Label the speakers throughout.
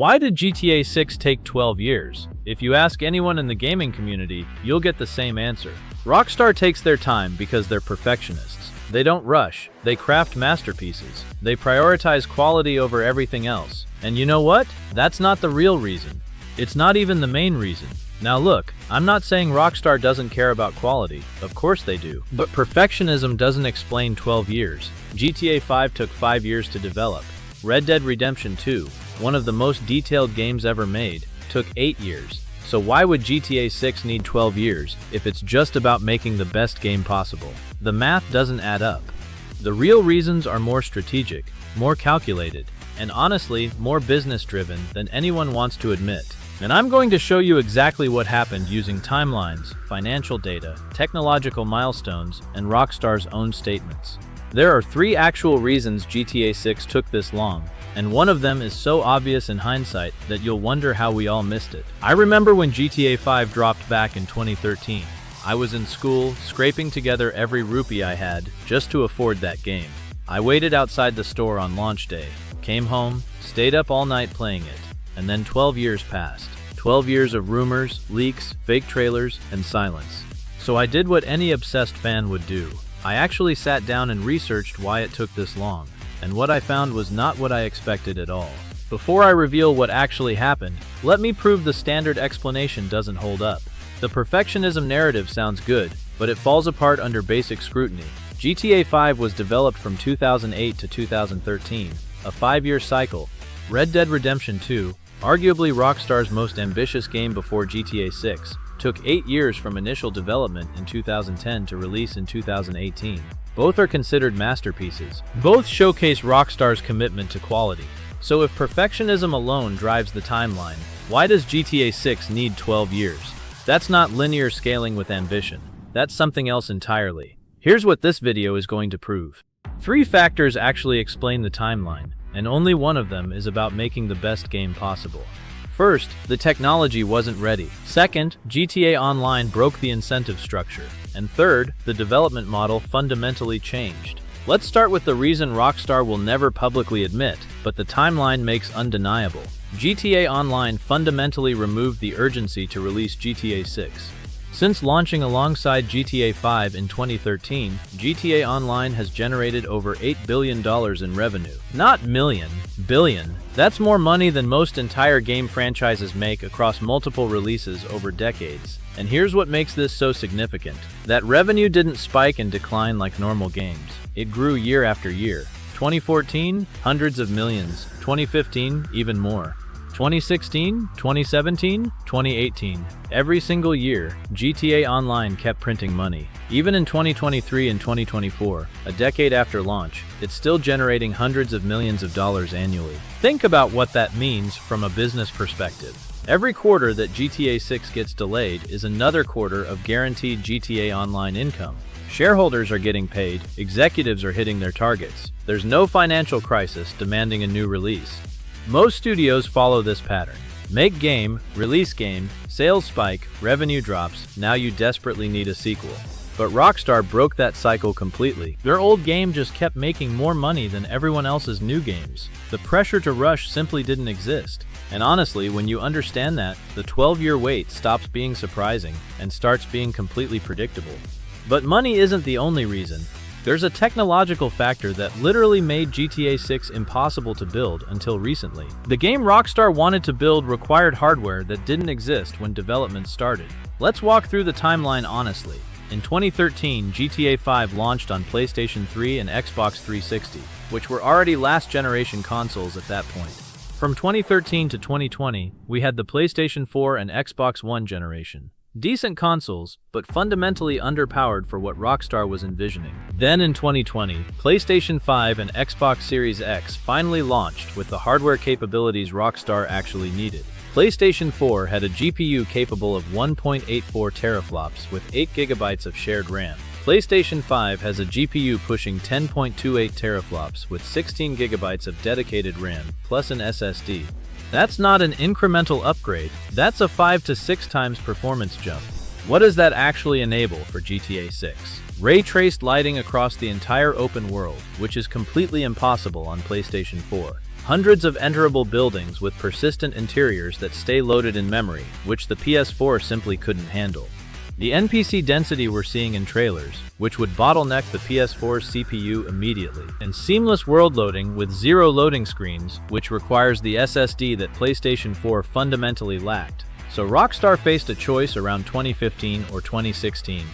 Speaker 1: Why did GTA 6 take 12 years? If you ask anyone in the gaming community, you'll get the same answer. Rockstar takes their time because they're perfectionists. They don't rush, they craft masterpieces. They prioritize quality over everything else. And you know what? That's not the real reason. It's not even the main reason. Now look, I'm not saying Rockstar doesn't care about quality. Of course they do. But perfectionism doesn't explain 12 years. GTA 5 took 5 years to develop. Red Dead Redemption 2, one of the most detailed games ever made, took 8 years. So why would GTA 6 need 12 years if it's just about making the best game possible? The math doesn't add up. The real reasons are more strategic, more calculated, and honestly, more business-driven than anyone wants to admit. And I'm going to show you exactly what happened using timelines, financial data, technological milestones, and Rockstar's own statements. There are 3 actual reasons GTA 6 took this long, and one of them is so obvious in hindsight that you'll wonder how we all missed it. I remember when GTA 5 dropped back in 2013. I was in school, scraping together every rupee I had just to afford that game. I waited outside the store on launch day, came home, stayed up all night playing it, and then 12 years passed. 12 years of rumors, leaks, fake trailers, and silence. So I did what any obsessed fan would do. I actually sat down and researched why it took this long, and what I found was not what I expected at all. Before I reveal what actually happened, let me prove the standard explanation doesn't hold up. The perfectionism narrative sounds good, but it falls apart under basic scrutiny. GTA 5 was developed from 2008 to 2013, a 5-year cycle. Red Dead Redemption 2, arguably Rockstar's most ambitious game before GTA 6, took 8 years from initial development in 2010 to release in 2018. Both are considered masterpieces. Both showcase Rockstar's commitment to quality. So if perfectionism alone drives the timeline, why does GTA 6 need 12 years? That's not linear scaling with ambition. That's something else entirely. Here's what this video is going to prove. 3 factors actually explain the timeline, and only one of them is about making the best game possible. First, the technology wasn't ready. Second, GTA Online broke the incentive structure. And third, the development model fundamentally changed. Let's start with the reason Rockstar will never publicly admit, but the timeline makes undeniable. GTA Online fundamentally removed the urgency to release GTA 6. Since launching alongside GTA 5 in 2013, GTA Online has generated over $8 billion in revenue. Not million, billion. That's more money than most entire game franchises make across multiple releases over decades. And here's what makes this so significant. That revenue didn't spike and decline like normal games. It grew year after year. 2014, hundreds of millions. 2015, even more. 2016, 2017, 2018. Every single year, GTA Online kept printing money. Even in 2023 and 2024, a decade after launch, it's still generating hundreds of millions of dollars annually. Think about what that means from a business perspective. Every quarter that GTA 6 gets delayed is another quarter of guaranteed GTA Online income. Shareholders are getting paid, executives are hitting their targets. There's no financial crisis demanding a new release. Most studios follow this pattern. Make game, release game, sales spike, revenue drops, now you desperately need a sequel. But Rockstar broke that cycle completely. Their old game just kept making more money than everyone else's new games. The pressure to rush simply didn't exist. And honestly, when you understand that, the 12-year wait stops being surprising and starts being completely predictable. But money isn't the only reason. There's a technological factor that literally made GTA 6 impossible to build until recently. The game Rockstar wanted to build required hardware that didn't exist when development started. Let's walk through the timeline honestly. In 2013, GTA 5 launched on PlayStation 3 and Xbox 360, which were already last-generation consoles at that point. From 2013 to 2020, we had the PlayStation 4 and Xbox One generation. Decent consoles, but fundamentally underpowered for what Rockstar was envisioning. Then in 2020, PlayStation 5 and Xbox Series X finally launched with the hardware capabilities Rockstar actually needed. PlayStation 4 had a GPU capable of 1.84 teraflops with 8 GB of shared RAM. PlayStation 5 has a GPU pushing 10.28 teraflops with 16 GB of dedicated RAM, plus an SSD. That's not an incremental upgrade, that's a 5 to 6 times performance jump. What does that actually enable for GTA 6? Ray-traced lighting across the entire open world, which is completely impossible on PlayStation 4. Hundreds of enterable buildings with persistent interiors that stay loaded in memory, which the PS4 simply couldn't handle. The NPC density we're seeing in trailers, which would bottleneck the PS4's CPU immediately, and seamless world loading with zero loading screens, which requires the SSD that PlayStation 4 fundamentally lacked. So Rockstar faced a choice around 2015 or 2016.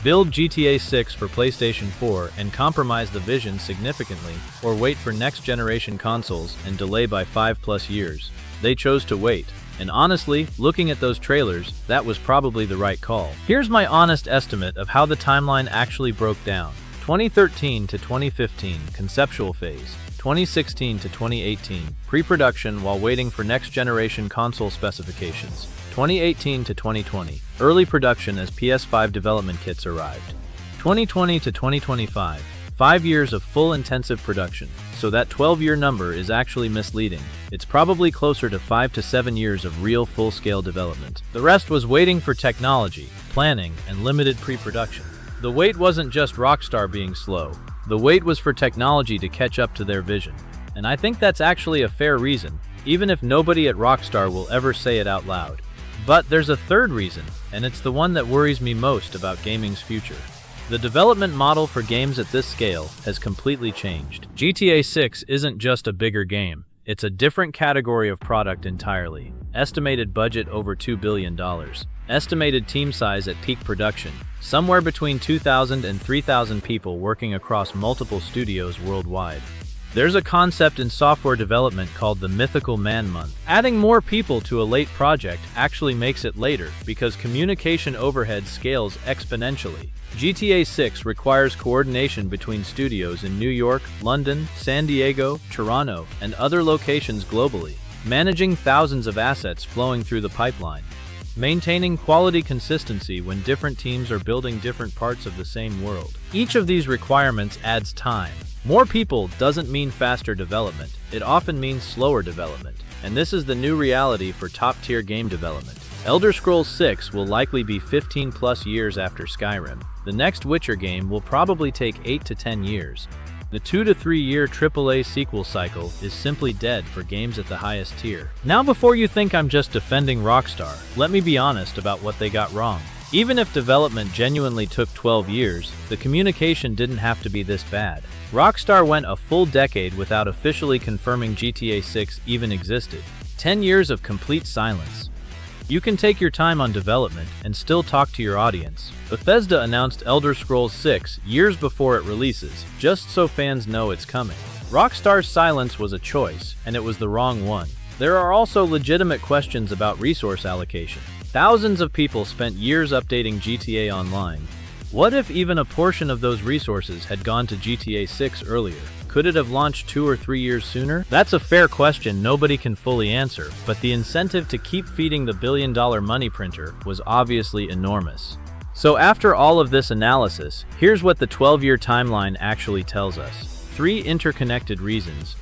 Speaker 1: Build GTA 6 for PlayStation 4 and compromise the vision significantly, or wait for next-generation consoles and delay by 5+ years. They chose to wait. And honestly, looking at those trailers, that was probably the right call. Here's my honest estimate of how the timeline actually broke down. 2013 to 2015, conceptual phase. 2016 to 2018, pre-production while waiting for next-generation console specifications. 2018 to 2020, early production as PS5 development kits arrived. 2020 to 2025, 5 years of full intensive production, so that 12-year number is actually misleading. It's probably closer to 5 to 7 years of real full-scale development. The rest was waiting for technology, planning, and limited pre-production. The wait wasn't just Rockstar being slow. The wait was for technology to catch up to their vision. And I think that's actually a fair reason, even if nobody at Rockstar will ever say it out loud. But there's a third reason, and it's the one that worries me most about gaming's future. The development model for games at this scale has completely changed. GTA 6 isn't just a bigger game. It's a different category of product entirely. Estimated budget over $2 billion. Estimated team size at peak production. Somewhere between 2,000 and 3,000 people working across multiple studios worldwide. There's a concept in software development called the mythical man month. Adding more people to a late project actually makes it later because communication overhead scales exponentially. GTA 6 requires coordination between studios in New York, London, San Diego, Toronto, and other locations globally, managing thousands of assets flowing through the pipeline. Maintaining quality consistency when different teams are building different parts of the same world. Each of these requirements adds time. More people doesn't mean faster development, it often means slower development. And this is the new reality for top-tier game development. Elder Scrolls 6 will likely be 15+ years after Skyrim. The next Witcher game will probably take 8 to 10 years. The 2 to 3 year AAA sequel cycle is simply dead for games at the highest tier. Now before you think I'm just defending Rockstar, let me be honest about what they got wrong. Even if development genuinely took 12 years, the communication didn't have to be this bad. Rockstar went a full decade without officially confirming GTA 6 even existed. 10 years of complete silence. You can take your time on development and still talk to your audience. Bethesda announced Elder Scrolls 6 years before it releases, just so fans know it's coming. Rockstar's silence was a choice, and it was the wrong one. There are also legitimate questions about resource allocation. Thousands of people spent years updating GTA Online. What if even a portion of those resources had gone to GTA 6 earlier? Could it have launched 2 or 3 years sooner? That's a fair question nobody can fully answer, but the incentive to keep feeding the billion-dollar money printer was obviously enormous. So after all of this analysis, here's what the 12-year timeline actually tells us. 3 interconnected reasons.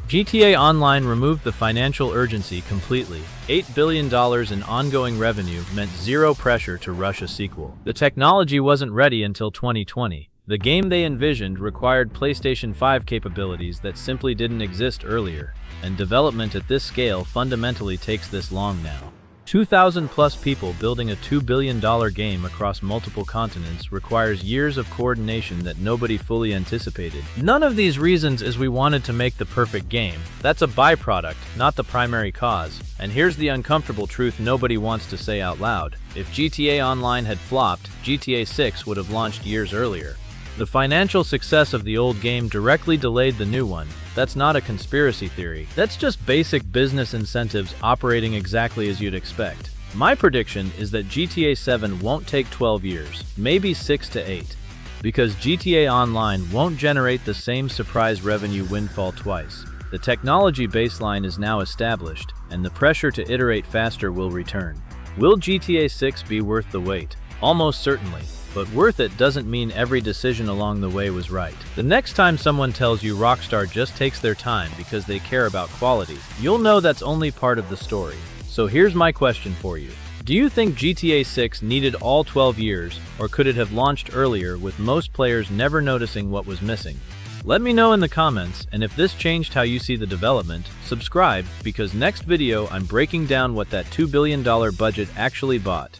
Speaker 1: GTA Online removed the financial urgency completely. $8 billion in ongoing revenue meant zero pressure to rush a sequel. The technology wasn't ready until 2020. The game they envisioned required PlayStation 5 capabilities that simply didn't exist earlier, and development at this scale fundamentally takes this long now. 2,000+ people building a $2 billion game across multiple continents requires years of coordination that nobody fully anticipated. None of these reasons is we wanted to make the perfect game. That's a byproduct, not the primary cause. And here's the uncomfortable truth nobody wants to say out loud. If GTA Online had flopped, GTA 6 would have launched years earlier. The financial success of the old game directly delayed the new one. That's not a conspiracy theory. That's just basic business incentives operating exactly as you'd expect. My prediction is that GTA 7 won't take 12 years, maybe 6 to 8. Because GTA Online won't generate the same surprise revenue windfall twice. The technology baseline is now established, and the pressure to iterate faster will return. Will GTA 6 be worth the wait? Almost certainly. But worth it doesn't mean every decision along the way was right. The next time someone tells you Rockstar just takes their time because they care about quality, you'll know that's only part of the story. So here's my question for you. Do you think GTA 6 needed all 12 years, or could it have launched earlier with most players never noticing what was missing? Let me know in the comments, and if this changed how you see the development, subscribe, because next video I'm breaking down what that $2 billion budget actually bought.